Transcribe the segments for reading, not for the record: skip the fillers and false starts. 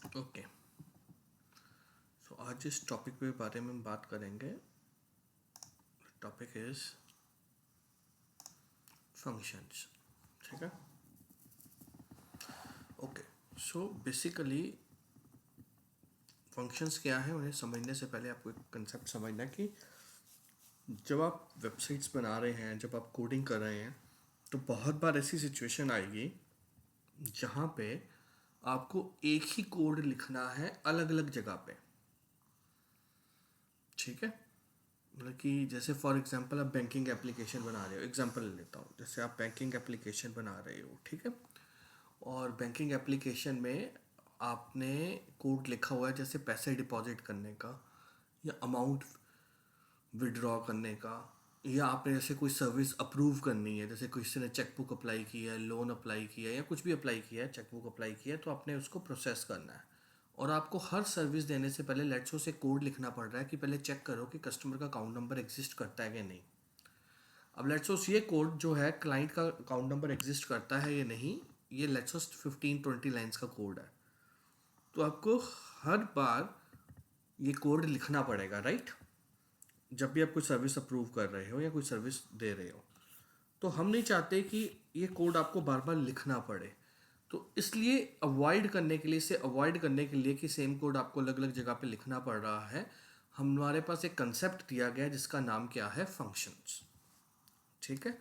Okay, सो आज जिस topic के बारे में हम बात करेंगे, टॉपिक इज फंक्शंस। ठीक है। ओके, सो बेसिकली फंक्शंस क्या है, उन्हें समझने से पहले आपको एक कंसेप्ट समझना है कि जब आप वेबसाइट्स बना रहे हैं, जब आप कोडिंग कर रहे हैं, तो बहुत बार ऐसी सिचुएशन आएगी जहाँ पे आपको एक ही कोड लिखना है अलग अलग जगह पे। ठीक है। मतलब कि जैसे फॉर एग्जांपल आप बैंकिंग एप्लीकेशन बना रहे हो, एग्जांपल ले लेता हूँ, जैसे आप बैंकिंग एप्लीकेशन बना रहे हो, ठीक है। और बैंकिंग एप्लीकेशन में आपने कोड लिखा हुआ है जैसे पैसे डिपॉजिट करने का, या अमाउंट विड्रॉ करने का, या आपने जैसे कोई सर्विस अप्रूव करनी है, जैसे किसी ने चेकबुक अप्लाई किया है, लोन अप्लाई किया है, या कुछ भी अप्लाई किया है, चेकबुक अप्लाई किया है, तो आपने उसको प्रोसेस करना है। और आपको हर सर्विस देने से पहले लेट्स से कोड लिखना पड़ रहा है कि पहले चेक करो कि कस्टमर का अकाउंट नंबर एग्जिस्ट करता है कि नहीं। अब लेट्स ये कोड जो है क्लाइंट का अकाउंट नंबर एग्जिस्ट करता है या नहीं, ये लेट्स 15-20 लाइन्स का कोड है। तो आपको हर बार ये कोड लिखना पड़ेगा, राइट। जब भी आप कोई सर्विस अप्रूव कर रहे हो या कोई सर्विस दे रहे हो, तो हम नहीं चाहते कि ये कोड आपको बार बार लिखना पड़े। तो इसलिए अवॉइड करने के लिए, इसे अवॉइड करने के लिए कि सेम कोड आपको अलग अलग जगह पे लिखना पड़ रहा है, हमारे पास एक कंसेप्ट दिया गया है जिसका नाम क्या है, फंक्शंस। ठीक है।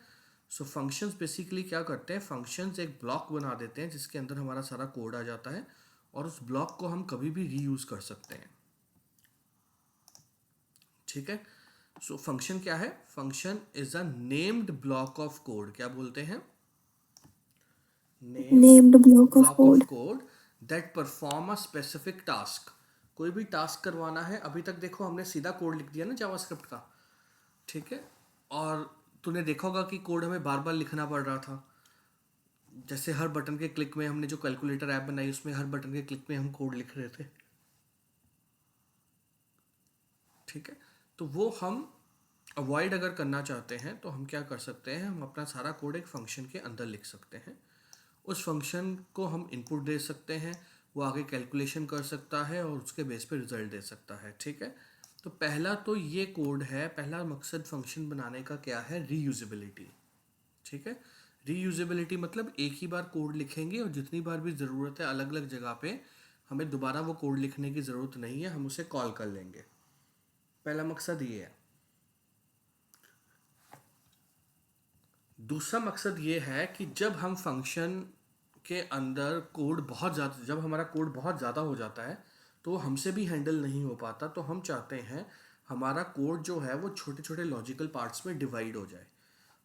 सो फंक्शंस बेसिकली क्या करते हैं, फंक्शंस एक ब्लॉक बना देते हैं जिसके अंदर हमारा सारा कोड आ जाता है, और उस ब्लॉक को हम कभी भी रीयूज कर सकते हैं। ठीक है। सो फंक्शन क्या है, function is a named block of code. क्या बोलते हैं, named named block of block of code. Code that perform a specific task. कोई भी टास्क करवाना है, अभी तक देखो हमने सीधा कोड लिख दिया ना जावास्क्रिप्ट का, ठीक है। और तूने देखा होगा कि कोड हमें बार बार लिखना पड़ रहा था। जैसे हर बटन के क्लिक में, हमने जो कैलकुलेटर ऐप बनाई उसमें हर बटन के क्लिक में हम कोड लिख रहे थे। ठीक है। तो वो हम अवॉइड अगर करना चाहते हैं तो हम क्या कर सकते हैं, हम अपना सारा कोड एक फंक्शन के अंदर लिख सकते हैं। उस फंक्शन को हम इनपुट दे सकते हैं, वो आगे कैलकुलेशन कर सकता है और उसके बेस पे रिजल्ट दे सकता है। ठीक है। तो पहला तो ये कोड है, पहला मकसद फंक्शन बनाने का क्या है, रीयूजेबिलिटी। ठीक है। रीयूजेबिलिटी मतलब एक ही बार कोड लिखेंगे और जितनी बार भी ज़रूरत है अलग अलग जगह पे हमें दोबारा वो कोड लिखने की ज़रूरत नहीं है, हम उसे कॉल कर लेंगे। पहला मकसद ये है। दूसरा मकसद ये है कि जब हम फंक्शन के अंदर कोड बहुत ज़्यादा, जब हमारा कोड बहुत ज़्यादा हो जाता है तो वो हमसे भी हैंडल नहीं हो पाता, तो हम चाहते हैं हमारा कोड जो है वो छोटे छोटे लॉजिकल पार्ट्स में डिवाइड हो जाए।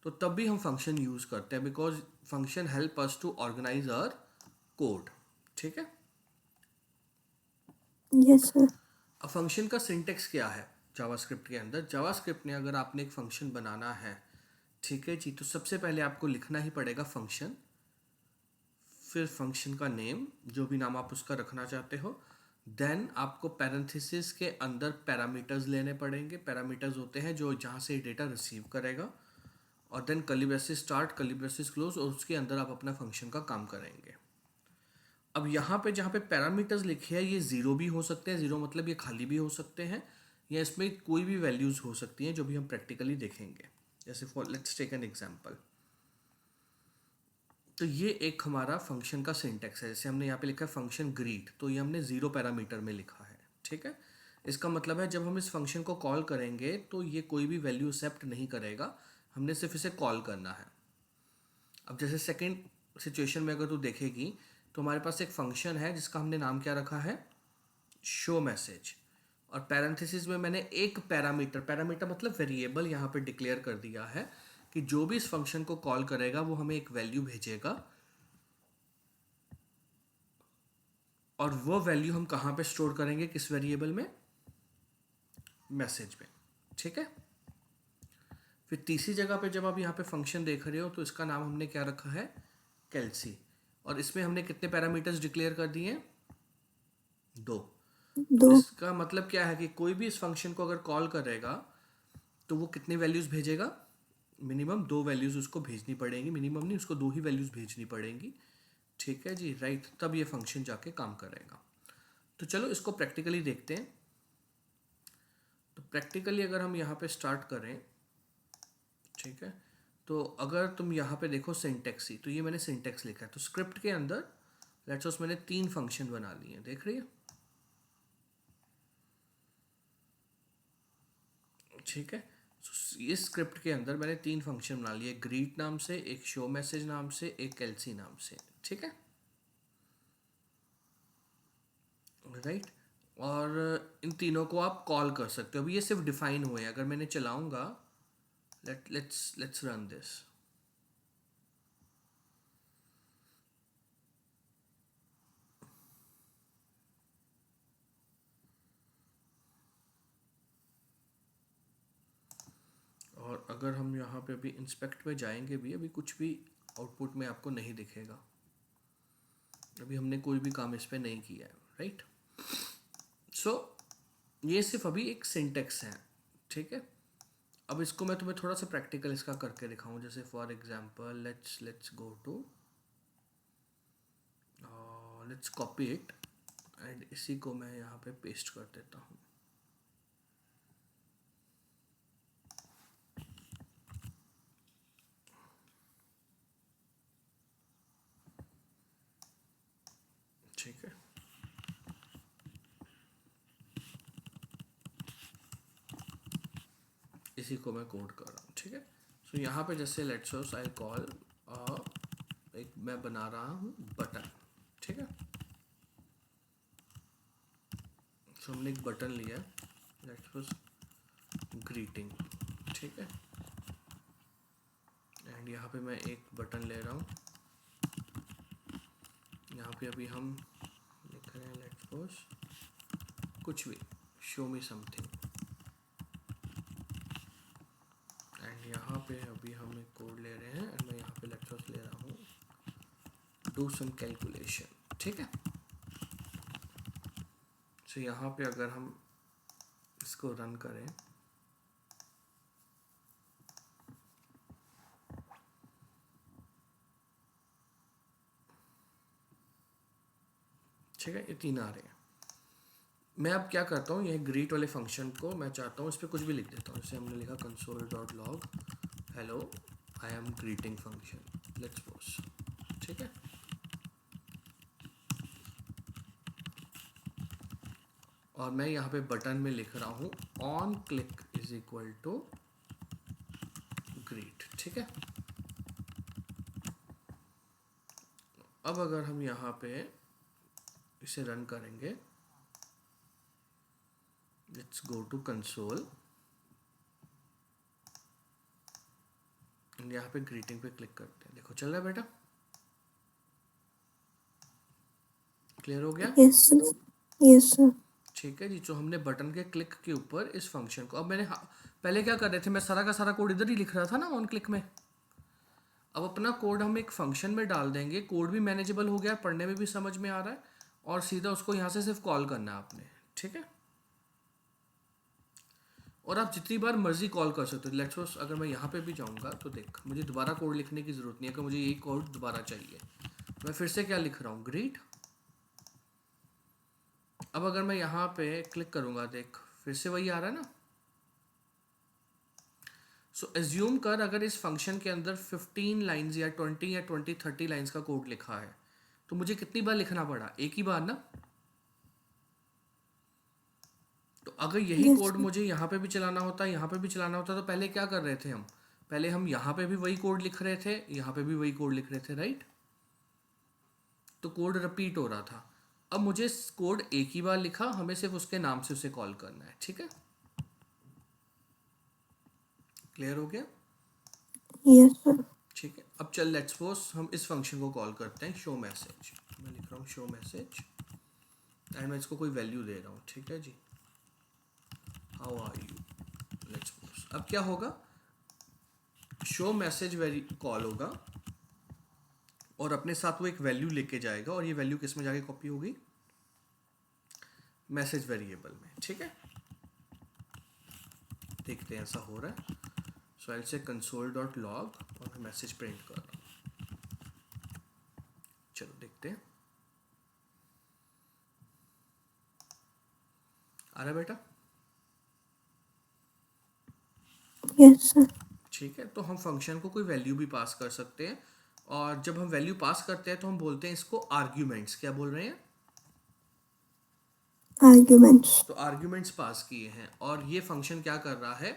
तो तब भी हम फंक्शन यूज़ करते हैं, because function help us to organize our code. ठीक है। Yes, sir. अब फंक्शन का सिंटेक्स क्या है जावास्क्रिप्ट के अंदर, जावास्क्रिप्ट में अगर आपने एक फंक्शन बनाना है, ठीक है जी, तो सबसे पहले आपको लिखना ही पड़ेगा फंक्शन, फिर फंक्शन का नेम, जो भी नाम आप उसका रखना चाहते हो, देन आपको पैरेंथेसिस के अंदर पैरामीटर्स लेने पड़ेंगे। पैरामीटर्स होते हैं जो जहाँ से डेटा रिसीव करेगा, और then curly braces start, curly braces close, और उसके अंदर आप अपना फंक्शन का काम करेंगे। अब यहाँ पे जहाँ पे पैरामीटर्स लिखे हैं, ये ज़ीरो भी हो सकते हैं, ज़ीरो मतलब ये खाली भी हो सकते हैं, या इसमें कोई भी वैल्यूज़ हो सकती हैं जो भी हम प्रैक्टिकली देखेंगे। जैसे for let's take an example. तो ये एक हमारा फंक्शन का सिंटेक्स है। जैसे हमने यहाँ पे लिखा है फंक्शन ग्रीट, तो ये हमने ज़ीरो पैरामीटर में लिखा है। ठीक है। इसका मतलब है जब हम इस फंक्शन को कॉल करेंगे तो ये कोई भी वैल्यू एक्सेप्ट नहीं करेगा, हमने सिर्फ इसे कॉल करना है। अब जैसे सेकेंड सिचुएशन में अगर तू देखेगी तो हमारे पास एक फंक्शन है जिसका हमने नाम क्या रखा है, शो मैसेज, और पैरेंथेसिस में मैंने एक पैरामीटर, पैरामीटर मतलब वेरिएबल, यहाँ पे डिक्लेयर कर दिया है कि जो भी इस फंक्शन को कॉल करेगा वो हमें एक वैल्यू भेजेगा, और वो वैल्यू हम कहाँ पे स्टोर करेंगे, किस वेरिएबल में, मैसेज में। ठीक है। फिर तीसरी जगह पे जब आप यहाँ पे फंक्शन देख रहे हो तो इसका नाम हमने क्या रखा है, कैल्सी, और इसमें हमने कितने पैरामीटर्स डिक्लेयर कर दिए हैं, दो। तो दो. इसका मतलब क्या है कि कोई भी इस फंक्शन को अगर कॉल करेगा तो वो कितने वैल्यूज़ भेजेगा, मिनिमम दो वैल्यूज़ उसको भेजनी पड़ेंगी, मिनिमम नहीं, उसको दो ही वैल्यूज़ भेजनी पड़ेंगी। ठीक है जी, राइट, तब ये फंक्शन जाके काम करेगा। तो चलो इसको प्रैक्टिकली देखते हैं। तो प्रैक्टिकली अगर हम यहाँ पे स्टार्ट करें, ठीक है, तो अगर तुम यहाँ पे देखो सिंटेक्स ही, तो ये मैंने सिंटेक्स लिखा है। तो स्क्रिप्ट के अंदर लेट्स सपोज मैंने 3 फंक्शन बना लिए हैं, देख रही है, ठीक है। इस स्क्रिप्ट के अंदर मैंने 3 फंक्शन बना लिए, ग्रीट नाम से, एक शो मैसेज नाम से, एक एलसी नाम से, ठीक है, राइट। और इन तीनों को आप कॉल कर सकते हो। अभी ये सिर्फ डिफाइन हुए हैं। अगर मैंने चलाऊंगा, लेट्स रन दिस, और अगर हम यहाँ पे अभी इंस्पेक्ट में जाएंगे भी, अभी कुछ भी आउटपुट में आपको नहीं दिखेगा। अभी हमने कोई भी काम इस पे नहीं किया है, राइट। सो ये सिर्फ अभी एक सिंटेक्स है, ठीक है। अब इसको मैं तुम्हें थोड़ा सा प्रैक्टिकल इसका करके दिखाऊं। जैसे for example let's go to, let's copy it and इसी को मैं यहाँ पे पेस्ट कर देता हूँ। ठीक है, इसी को मैं कोड कर रहा हूँ, ठीक है। सो यहाँ पे जैसे लेट्स सपोज आई कॉल, एक मैं बना रहा हूँ बटन, ठीक है। सो हमने एक बटन लिया है, लेट्स सपोज ग्रीटिंग, ठीक है। एंड यहाँ पे मैं एक बटन ले रहा हूँ, यहाँ पे अभी हम लिख रहे हैं लेट्स सपोज कुछ भी, शो मी समथिंग। एंड यहाँ पे अभी हम एक कोड ले रहे हैं एंड मैं यहाँ पे लेट्स सपोज ले रहा हूँ डू सम कैलकुलेशन, ठीक है। सो यहाँ पे अगर हम इसको रन करें, ठीक है, ये 3 आ रहे हैं। मैं अब क्या करता हूँ, ये ग्रीट वाले फंक्शन को मैं चाहता हूँ इस पर कुछ भी लिख देता हूँ। जैसे हमने लिखा console.log hello I am greeting function, let's suppose, ठीक है। और मैं यहाँ पे बटन में लिख रहा हूँ on click is equal to greet, ठीक है। अब अगर हम यहाँ पे इसे रन करेंगे, लेट्स गो टू कंसोल, यहाँ पे ग्रीटिंग पे क्लिक करते हैं। देखो चल रहा है बेटा, क्लियर हो गया? Yes sir, yes sir. ठीक है जी। तो हमने बटन के क्लिक के ऊपर इस फंक्शन को, अब मैंने पहले क्या कर रहे थे, मैं सारा का सारा कोड इधर ही लिख रहा था ना ऑन क्लिक में। अब अपना कोड हम एक फंक्शन में डाल देंगे, कोड भी मैनेजेबल हो गया, पढ़ने में भी समझ में आ रहा है, और सीधा उसको यहाँ से सिर्फ कॉल करना है आपने, ठीक है। और आप जितनी बार मर्जी कॉल कर सकते हो। लेट्स सपोज अगर मैं यहाँ पे भी जाऊँगा तो देख, मुझे दोबारा कोड लिखने की ज़रूरत नहीं है कि मुझे यही कोड दोबारा चाहिए। मैं फिर से क्या लिख रहा हूँ, ग्रीट। अब अगर मैं यहाँ पे क्लिक करूँगा, देख फिर से वही आ रहा है ना। सो एज्यूम कर अगर इस फंक्शन के अंदर 15 लाइंस या 20 30 लाइंस का कोड लिखा है, तो मुझे कितनी बार लिखना पड़ा, एक ही बार ना। तो अगर यही यस कोड सर। मुझे यहाँ पे भी चलाना होता, यहाँ पे भी चलाना होता, तो पहले क्या कर रहे थे हम, पहले हम यहाँ पे भी वही कोड लिख रहे थे, यहाँ पे भी वही कोड लिख रहे थे, राइट। तो कोड रिपीट हो रहा था। अब मुझे कोड एक ही बार लिखा, हमें सिर्फ उसके नाम से उसे कॉल करना है, ठीक है। क्लियर हो गया? Yes sir. ठीक है। अब चल लेट्स सपोज हम इस फंक्शन को कॉल करते हैं शो मैसेज। मैं लिख रहा हूँ शो मैसेज एंड मैं इसको कोई वैल्यू दे रहा हूँ, ठीक है जी, how are you, let's suppose. अब क्या होगा, शो मैसेज कॉल होगा और अपने साथ वो एक वैल्यू लेके जाएगा, और ये वैल्यू किस में जाके कॉपी होगी, मैसेज वेरिएबल में, ठीक है। देखते हैं ऐसा हो रहा है। सो आई से console.log और मैं मैसेज प्रिंट कर रहा हूँ। चलो देखते हैं। आ रहा है बेटा? Yes, sir. ठीक है, तो हम फंक्शन को कोई वैल्यू भी पास कर सकते हैं, और जब हम वैल्यू पास करते हैं तो हम बोलते हैं इसको आर्ग्यूमेंट्स। क्या बोल रहे हैं? Arguments. तो आर्ग्यूमेंट्स पास किए हैं, और ये फंक्शन क्या कर रहा है?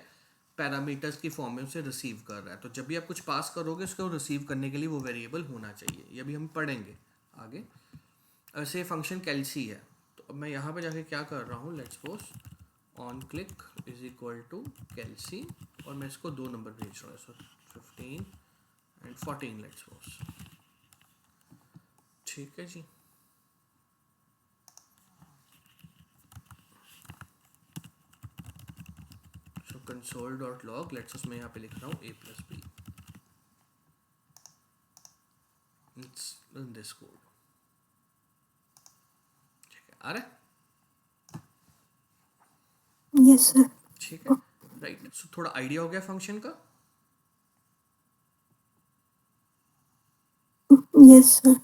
पैरामीटर्स की फॉर्म में उसे रिसीव कर रहा है। तो जब भी आप कुछ पास करोगे उसको रिसीव करने के लिए वो वेरिएबल होना चाहिए। ये भी हम पढ़ेंगे आगे। ऐसे ये फंक्शन कैल्सी है, तो अब मैं यहाँ पे जाके क्या कर रहा हूँ, let's suppose on click is equal to calci, और मैं इसको 2 नंबर भेज रहा हूँ, सो 15 एंड 14 लेट्स सपोज। ठीक है जी। So console dot log, let's suppose मैं यहाँ पे लिख रहा हूँ a plus B, it's in this code. ठीक है, आ रहा है? Yes, sir. ठीक है, राइट। सो थोड़ा आइडिया हो गया फंक्शन का? Yes, sir.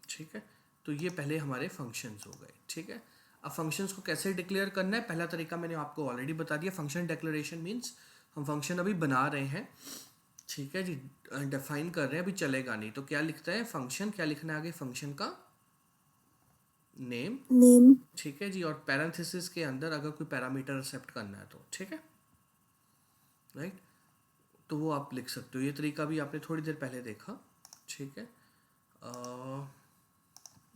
ठीक है, तो ये पहले हमारे फंक्शंस हो गए। ठीक है, अब फंक्शंस को कैसे डिक्लेयर करना है, पहला तरीका मैंने आपको ऑलरेडी बता दिया। फंक्शन डिक्लेरेशन मीन्स हम फंक्शन अभी बना रहे हैं, ठीक है जी, डिफाइन कर रहे हैं, अभी चलेगा नहीं। तो क्या लिखता है फंक्शन, क्या लिखना है आगे? फंक्शन का नेम, Name. ठीक है जी, और पैरेंथेसिस के अंदर अगर कोई पैरामीटर एक्सेप्ट करना है तो, ठीक है, राइट। तो वो आप लिख सकते हो, ये तरीका भी आपने थोड़ी देर पहले देखा। ठीक है,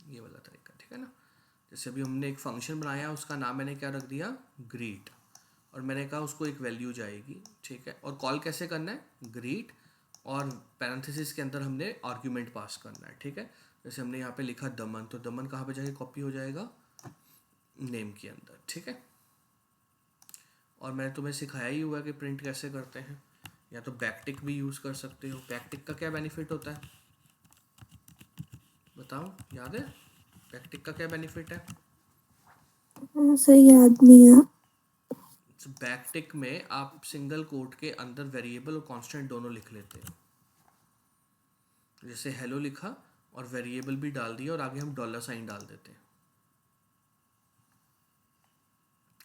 ये वाला तरीका, ठीक है ना। जैसे अभी हमने एक फंक्शन बनाया, उसका नाम मैंने क्या रख दिया? ग्रीट, और मैंने कहा उसको एक वैल्यू जाएगी। ठीक है, और कॉल कैसे करना है? ग्रीट, और पैरेंथेसिस के अंदर हमने आर्ग्यूमेंट पास करना है। ठीक है, जैसे हमने यहाँ पे लिखा दमन, तो दमन कहाँ पे जाके कॉपी हो जाएगा? नेम के अंदर। ठीक है, और मैंने तुम्हें सिखाया ही हुआ कि प्रिंट कैसे करते हैं, या तो बैकटिक भी यूज़ कर सकते हो। बैकटिक का क्या बेनिफिट होता है बताओ, याद है? बैकटिक का क्या बेनिफिट है? सर याद नहीं है। बैकटिक में आप सिंगल कोट के अंदर वेरिएबल और कांस्टेंट दोनों लिख लेते हो। जैसे हेलो लिखा और वेरिएबल भी डाल दिया, और आगे हम डॉलर साइन डाल देते हैं।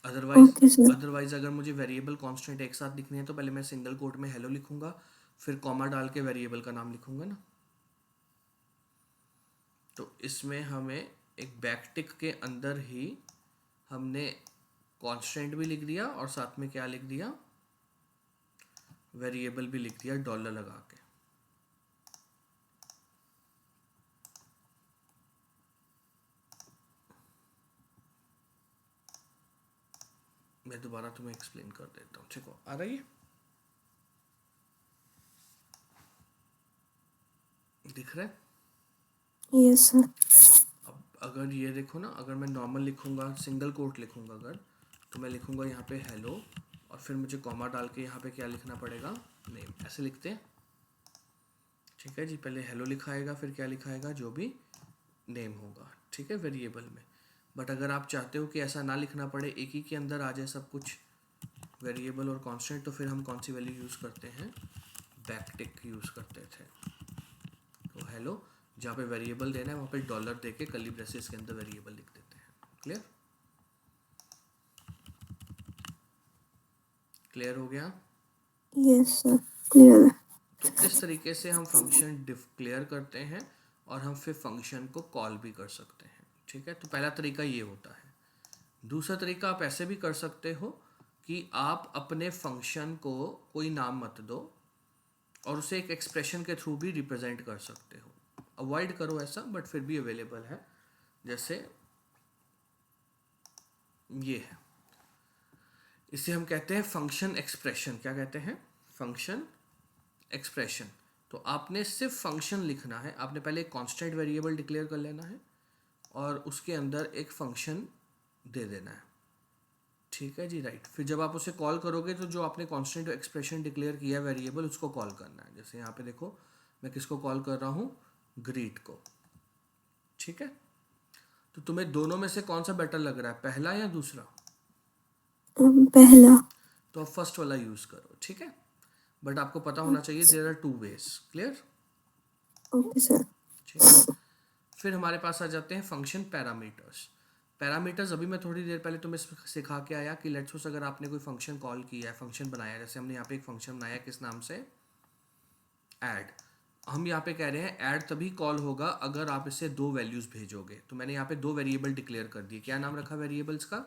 Otherwise Okay, sir. अदरवाइज अगर मुझे वेरिएबल कांस्टेंट एक साथ लिखने हैं तो पहले मैं सिंगल कोट में हेलो लिखूंगा, फिर कॉमा डाल के वेरिएबल का नाम लिखूंगा ना। तो इसमें हमें एक बैकटिक के अंदर ही हमने कांस्टेंट भी लिख दिया, और साथ में क्या लिख दिया? वेरिएबल भी लिख दिया डॉलर लगा के। मैं दोबारा तुम्हें एक्सप्लेन कर देता हूँ, ठीक हो? आ रही है? दिख रहा है? Yes, sir. अब अगर ये देखो ना, अगर मैं नॉर्मल लिखूंगा, सिंगल कोट लिखूंगा अगर, तो मैं लिखूंगा यहाँ पे हेलो, और फिर मुझे कॉमा डाल के यहाँ पे क्या लिखना पड़ेगा? नेम। ऐसे लिखते हैं, ठीक है जी। पहले हेलो लिखाएगा, फिर क्या लिखाएगा? जो भी नेम होगा, ठीक है, वेरिएबल में। बट अगर आप चाहते हो कि ऐसा ना लिखना पड़े, एक ही के अंदर आ जाए सब कुछ, वेरिएबल और कांस्टेंट, तो फिर हम कौन सी वैल्यू यूज़ करते हैं? बैकटिक यूज़ करते थे। तो हेलो, जहाँ पे वेरिएबल देना है वहाँ पे डॉलर दे के कर्ली ब्रेसेस के अंदर वेरिएबल लिख देते हैं। क्लियर? क्लियर हो गया? Yes, sir. Clear. तो इस तरीके से हम फंक्शन डिक्लेयर करते हैं, और हम फिर फंक्शन को कॉल भी कर सकते हैं। ठीक है, तो पहला तरीका ये होता है। दूसरा तरीका आप ऐसे भी कर सकते हो कि आप अपने फंक्शन को कोई नाम मत दो, और उसे एक एक्सप्रेशन के थ्रू भी रिप्रेजेंट कर सकते हो। अवॉइड करो ऐसा, बट फिर भी अवेलेबल है। जैसे ये है, इसे हम कहते हैं फंक्शन एक्सप्रेशन। क्या कहते हैं? Function expression. तो आपने सिर्फ फंक्शन लिखना है, आपने पहले एक कांस्टेंट वेरिएबल डिक्लेयर कर लेना है, और उसके अंदर एक फंक्शन दे देना है। ठीक है जी, राइट। फिर जब आप उसे कॉल करोगे तो जो आपने कांस्टेंट एक्सप्रेशन डिक्लेयर किया वेरिएबल, उसको कॉल करना है। जैसे यहाँ पे देखो, मैं किसको कॉल कर रहा हूँ? ग्रीट को। ठीक है, तो तुम्हें दोनों में से कौन सा बेटर लग रहा है, पहला या दूसरा? पहला. तो आप फर्स्ट वाला यूज करो, ठीक है। बट आपको पता होना चाहिए there are 2 ways. Clear? Okay, sir. ठीक है, फिर हमारे पास आ जाते हैं फंक्शन पैरामीटर्स। पैरामीटर्स अभी मैं थोड़ी देर पहले तुम्हें सिखा के आया कि लेट्स सपोज अगर आपने कोई फंक्शन कॉल किया है, फंक्शन बनाया, जैसे हमने यहाँ पे एक फंक्शन बनाया किस नाम से, ऐड। हम यहाँ पे कह रहे हैं ऐड तभी कॉल होगा अगर आप इसे दो वैल्यूज भेजोगे। तो मैंने यहाँ पे दो वेरिएबल डिक्लेयर कर दिए। क्या नाम रखा वेरिएबल्स का?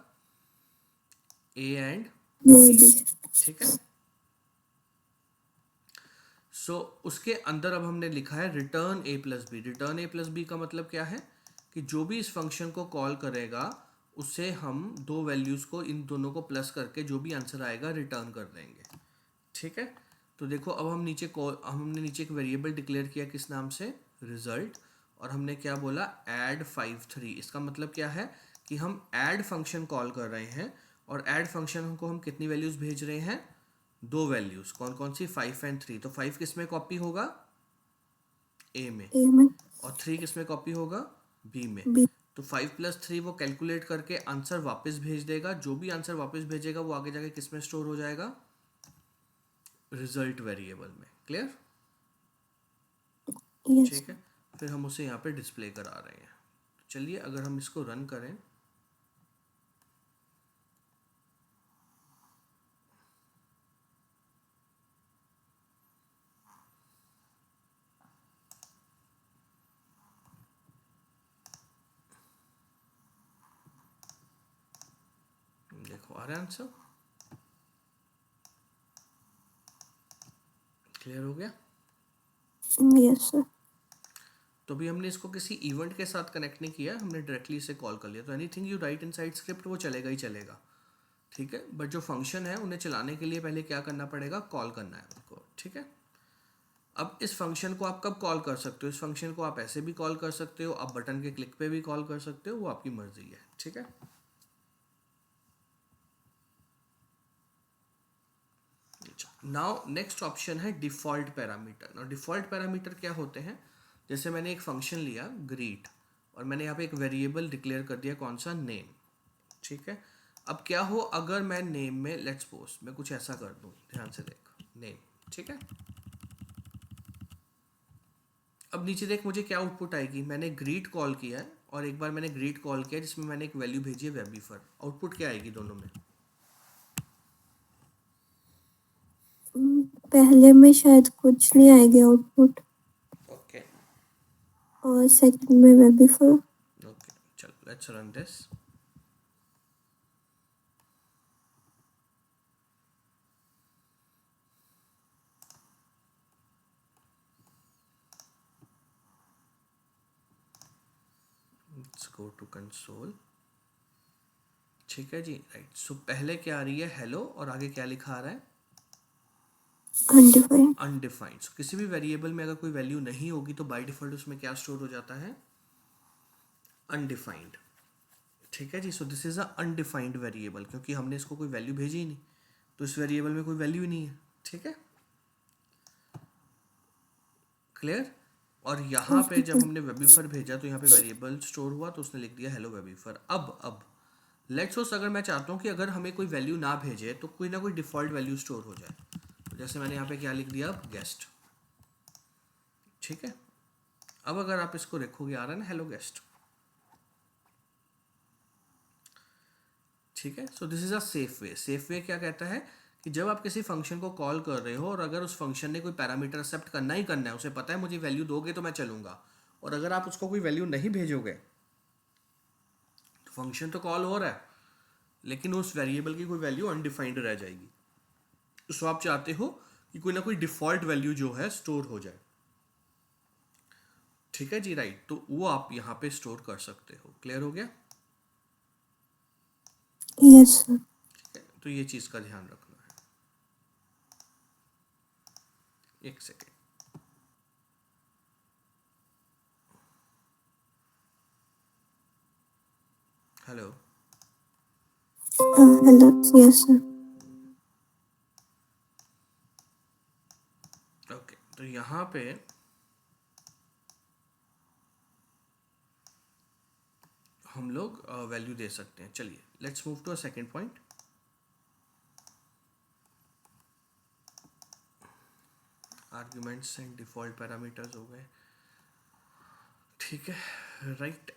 ए एंड ये बी। भी। ठीक है। सो उसके अंदर अब हमने लिखा है रिटर्न ए प्लस बी। रिटर्न ए प्लस बी का मतलब क्या है कि जो भी इस फंक्शन को कॉल करेगा उससे हम दो वैल्यूज को, इन दोनों को प्लस करके जो भी आंसर आएगा रिटर्न कर देंगे। ठीक है। तो देखो अब हमने नीचे एक वेरिएबल डिक्लेयर किया किस नाम से, रिजल्ट। और हमने क्या बोला, ऐड 5 3। इसका मतलब क्या है कि हम ऐड फंक्शन कॉल कर रहे हैं और ऐड फंक्शन को हम कितनी वैल्यूज भेज रहे हैं, दो वैल्यूज। कौन कौन सी, 5 एंड 3। तो 5 किस में कॉपी होगा, ए में। ए में। और 3 किस में कॉपी होगा, बी में। बी। तो 5 + 3 वो कैलकुलेट करके आंसर वापस भेज देगा। जो भी आंसर वापस भेजेगा वो आगे जाके किस में स्टोर हो जाएगा, रिजल्ट वेरिएबल में। क्लियर? यस। ठीक है। फिर हम उसे यहाँ पे डिस्प्ले करा रहे हैं। चलिए अगर हम इसको रन करें, देखो आ रहा है आंसर। क्लियर हो गया? Yes sir. तो अभी हमने इसको किसी इवेंट के साथ कनेक्ट नहीं किया, हमने डायरेक्टली इसे कॉल कर लिया। तो anything you right inside script वो चलेगा ही चलेगा। ठीक है। बट जो फंक्शन है उन्हें चलाने के लिए पहले क्या करना पड़ेगा, कॉल करना है उनको। ठीक है। अब इस फंक्शन को आप कब कॉल कर सकते हो, इस फंक्शन को आप ऐसे भी कॉल कर सकते हो, आप बटन के क्लिक पे भी कॉल कर सकते हो, वो आपकी मर्जी है। ठीक है। नाउ नेक्स्ट ऑप्शन है default parameter. Now default parameter क्या होते हैं, जैसे मैंने एक फंक्शन लिया ग्रीट और मैंने यहाँ पे एक वेरिएबल डिक्लेयर कर दिया, कौन सा, नेम। ठीक है। अब क्या हो अगर मैं नेम में लेट्स सपोज मैं कुछ ऐसा कर दूं, ध्यान से देख, नेम। ठीक है। अब नीचे देख मुझे क्या आउटपुट आएगी, मैंने ग्रीट कॉल किया है और एक बार मैंने ग्रीट कॉल किया जिसमें मैंने एक वैल्यू भेजी है वेबीफर। आउटपुट क्या आएगी दोनों में? पहले में शायद कुछ नहीं आएगा आउटपुट ओके और सेकंड में वेबीफर। ओके, चलो let's run this. Let's go to console. ठीक है जी, राइट। सो पहले क्या आ रही है, हेलो, और आगे क्या लिखा आ रहा है, अनडिफाइंड। अनडिफाइंड। सो किसी भी वेरिएबल में अगर कोई वैल्यू नहीं होगी तो बाय डिफॉल्ट उसमें क्या स्टोर हो जाता है, अनडिफाइंड। ठीक है जी। So this is a undefined variable क्योंकि हमने इसको कोई वैल्यू भेजी ही नहीं, तो इस वेरिएबल में कोई वैल्यू ही नहीं है। ठीक है। क्लियर? और यहाँ पे जब हमने वेबीफर भेजा तो यहाँ पे वेरिएबल स्टोर हुआ तो उसने लिख दिया हेलो वेबीफर। अब लेट्स सपोज अगर मैं चाहता हूँ कि अगर हमें कोई वैल्यू ना भेजे तो कोई ना कोई डिफॉल्ट वैल्यू स्टोर हो जाए, तो जैसे मैंने यहाँ पे क्या लिख दिया, गेस्ट। ठीक है। अब अगर आप इसको देखोगे आ रहा है ना हेलो गेस्ट। ठीक है। So this is a safe way. Safe way क्या कहता है कि जब आप किसी फंक्शन को कॉल कर रहे हो और अगर उस फंक्शन ने कोई पैरामीटर एक्सेप्ट करना ही करना है, उसे पता है मुझे वैल्यू दोगे तो मैं चलूंगा, और अगर आप उसको कोई वैल्यू नहीं भेजोगे तो फंक्शन तो कॉल हो रहा है लेकिन उस वेरिएबल की कोई वैल्यू अनडिफाइंड रह जाएगी। सो आप चाहते हो कि कोई ना कोई डिफॉल्ट वैल्यू जो है स्टोर हो जाए। ठीक है जी, राइट। तो वो आप यहाँ पे स्टोर कर सकते हो। क्लियर हो गया? Yes sir. ठीक है। तो ये चीज़ का ध्यान रखना है। एक second. Hello. Hello. Yes sir. Okay. तो यहाँ पे हम लोग वैल्यू दे सकते हैं। चलिए let's move to a second point. Arguments and default parameters हो गए। ठीक है, राइट।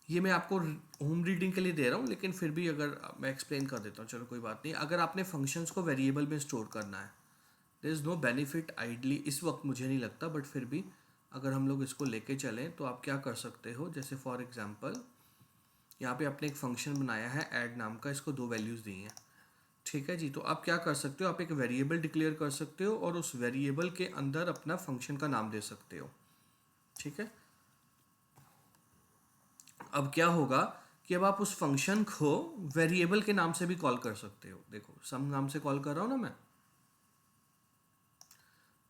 ये मैं आपको होम रीडिंग के लिए दे रहा हूँ, लेकिन फिर भी अगर मैं एक्सप्लेन कर देता हूँ, चलो कोई बात नहीं। अगर आपने फंक्शंस को वेरिएबल में स्टोर करना है, there is no benefit ideally इस वक्त, मुझे नहीं लगता, बट फिर भी अगर हम लोग इसको लेके चलें तो आप क्या कर सकते हो। जैसे फॉर एग्जांपल यहाँ पे आपने एक फंक्शन बनाया है ऐड नाम का, इसको 2 वैल्यूज़ दी हैं, ठीक है जी। तो आप क्या कर सकते हो, आप एक वेरिएबल डिक्लेयर कर सकते हो और उस वेरिएबल के अंदर अपना फंक्शन का नाम दे सकते हो, ठीक है। अब क्या होगा कि अब आप उस फंक्शन को वेरिएबल के नाम से भी कॉल कर सकते हो। देखो सम नाम से कॉल कर रहा हूँ ना मैं,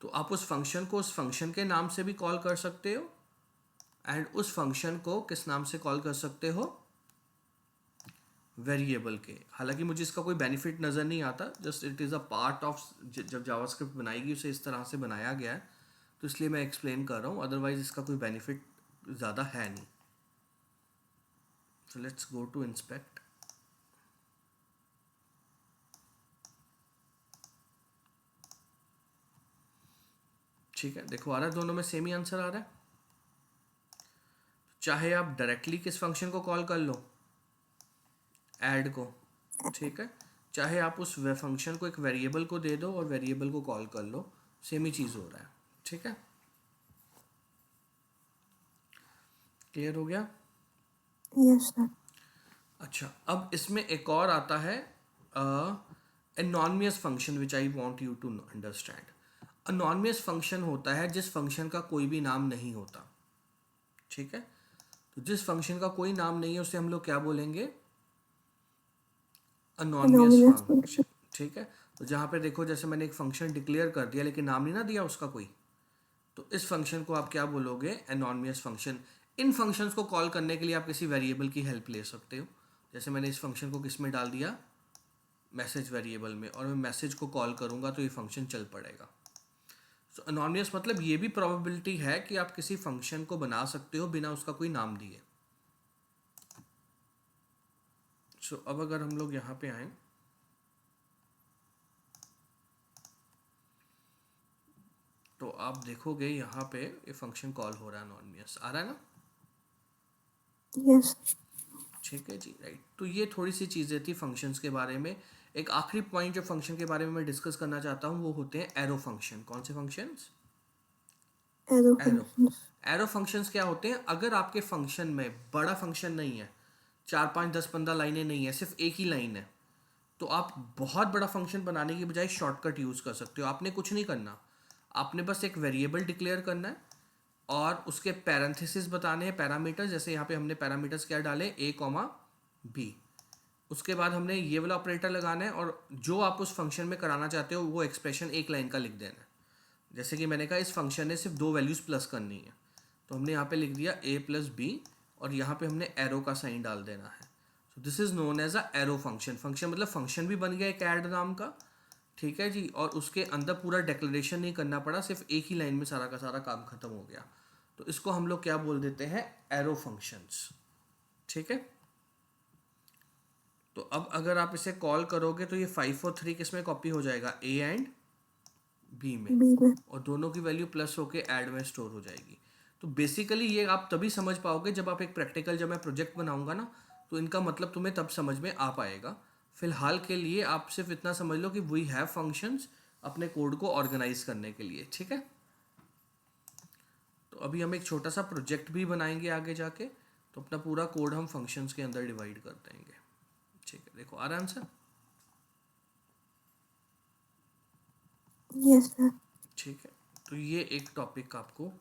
तो आप उस फंक्शन को उस फंक्शन के नाम से भी कॉल कर सकते हो, एंड उस फंक्शन को किस नाम से कॉल कर सकते हो, वेरिएबल के। हालांकि मुझे इसका कोई बेनिफिट नज़र नहीं आता, just it is a part of, जब जावास्क्रिप्ट बनाएगी उसे इस तरह से बनाया गया है, तो इसलिए मैं एक्सप्लेन कर रहा हूँ, अदरवाइज इसका कोई बेनिफिट ज़्यादा है नहीं। So let's go to inspect. ठीक है, देखो आ रहा है, दोनों में सेम ही आंसर आ रहा है। चाहे आप डायरेक्टली किस फंक्शन को कॉल कर लो, ऐड को, ठीक है, चाहे आप उस फंक्शन को एक वेरिएबल को दे दो और वेरिएबल को कॉल कर लो, सेम ही चीज़ हो रहा है, ठीक है। क्लियर हो गया? Yes, sir. अच्छा, अब इसमें एक और आता है anonymous function, which I want you to understand. Anonymous function होता है जिस फंक्शन का कोई भी नाम नहीं होता, ठीक है। तो जिस फंक्शन का कोई नाम नहीं है उसे हम लोग क्या बोलेंगे, एनॉनिमस Anonymous फंक्शन, function. ठीक है। तो जहाँ पे देखो, जैसे मैंने एक फंक्शन डिक्लेयर कर दिया लेकिन नाम नहीं ना दिया उसका कोई, तो इस फंक्शन को आप क्या बोलोगे, एनॉनिमस फंक्शन। इन फंक्शंस को कॉल करने के लिए आप किसी वेरिएबल की हेल्प ले सकते हो। जैसे मैंने इस फंक्शन को किस में डाल दिया, मैसेज वेरिएबल में, और मैं मैसेज को कॉल करूँगा तो ये फंक्शन चल पड़ेगा। सो एनॉनिमस मतलब ये भी प्रोबेबिलिटी है कि आप किसी फंक्शन को बना सकते हो बिना उसका कोई नाम दिए। सो अब अगर हम लोग यहाँ पे आए, तो आप देखोगे यहाँ पे ये फंक्शन कॉल हो रहा है, एनॉनिमस आ रहा है ना, Yes, sir. ठीक है जी, राइट। तो ये थोड़ी सी चीज़ें थी फंक्शंस के बारे में। एक आखिरी पॉइंट जो फंक्शन के बारे में मैं डिस्कस करना चाहता हूँ वो होते हैं एरो फंक्शन। कौन से functions? Arrow arrow. functions. Arrow functions क्या होते हैं, अगर आपके फंक्शन में बड़ा फंक्शन नहीं है, 4 5 10 15 लाइनें नहीं है, सिर्फ एक ही लाइन है, तो आप बहुत बड़ा फंक्शन बनाने की बजाय शॉर्टकट यूज़ कर सकते हो। आपने कुछ नहीं करना, आपने बस एक वेरिएबल डिक्लेयर करना है और उसके पैरेंथेसिस बताने हैं, पैरामीटर्स। जैसे यहाँ पे हमने पैरामीटर्स क्या डाले, a कॉमा बी। उसके बाद हमने ये वाला ऑपरेटर लगाना है और जो आप उस फंक्शन में कराना चाहते हो वो एक्सप्रेशन एक लाइन का लिख देना है। जैसे कि मैंने कहा इस फंक्शन ने सिर्फ 2 वैल्यूज़ प्लस करनी है, तो हमने यहाँ पे लिख दिया a प्लस बी और यहाँ पे हमने एरो का साइन डाल देना है। So this is known as a arrow function. Function मतलब फंक्शन भी बन गया एक ऐड नाम का, ठीक है जी, और उसके अंदर पूरा डिक्लेरेशन नहीं करना पड़ा, सिर्फ एक ही लाइन में सारा का सारा काम खत्म हो गया। तो इसको हम लोग क्या बोल देते हैं, एरो फंक्शंस, ठीक है। तो अब अगर आप इसे कॉल करोगे तो ये 5 और 3 किस में कॉपी हो जाएगा, ए एंड बी में, B में. और दोनों की वैल्यू प्लस होके ऐड में स्टोर हो जाएगी। तो बेसिकली ये आप तभी समझ पाओगे जब आप एक प्रैक्टिकल, जब मैं प्रोजेक्ट बनाऊंगा ना, तो इनका मतलब तुम्हें तब समझ में आ पाएगा। फिलहाल के लिए आप सिर्फ इतना समझ लो कि वी हैव फंक्शंस अपने कोड को ऑर्गेनाइज करने के लिए, ठीक है। तो अभी हम एक छोटा सा प्रोजेक्ट भी बनाएंगे आगे जाके, तो अपना पूरा कोड हम फंक्शंस के अंदर डिवाइड कर देंगे, ठीक है। देखो आ रहा है आंसर, Yes, sir. ठीक है। तो ये एक टॉपिक आपको